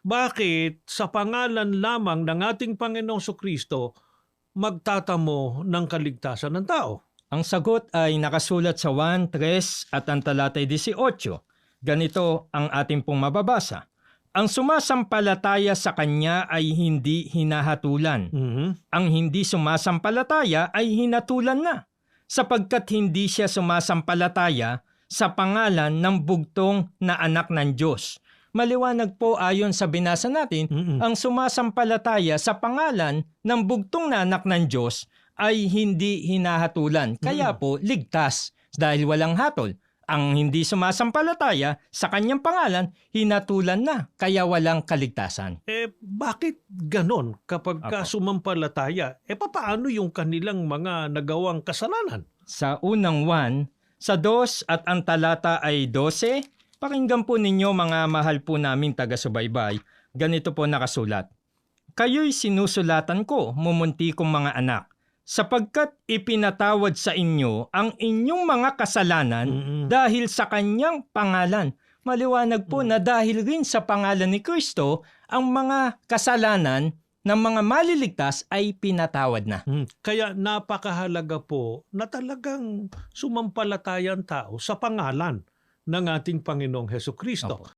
bakit sa pangalan lamang ng ating Panginoong Kristo magtatamo ng kaligtasan ng tao? Ang sagot ay nakasulat sa 1:3 at ang talatay 18. Ganito ang ating pong mababasa. Ang sumasampalataya sa Kanya ay hindi hinahatulan. Ang hindi sumasampalataya ay hinatulan na, sapagkat hindi siya sumasampalataya sa pangalan ng bugtong na anak ng Diyos. Maliwanag po ayon sa binasa natin, ang sumasampalataya sa pangalan ng bugtong na anak ng Diyos ay hindi hinahatulan. Kaya po, ligtas dahil walang hatol. Ang hindi sumasampalataya sa kanyang pangalan, hinatulan na, kaya walang kaligtasan. Bakit ganon kapag sumampalataya? Paano yung kanilang mga nagawang kasalanan? Sa unang 1, sa 2 at ang talata ay 12, pakinggan po ninyo mga mahal po naming taga-subaybay, ganito po nakasulat. Kayo'y sinusulatan ko, mumunti kong mga anak, sapagkat ipinatawad sa inyo ang inyong mga kasalanan dahil sa kanyang pangalan. Maliwanag po na dahil rin sa pangalan ni Kristo, ang mga kasalanan ng mga maliligtas ay pinatawad na. Kaya napakahalaga po na talagang sumampalataya ang tao sa pangalan ng ating Panginoong Hesukristo.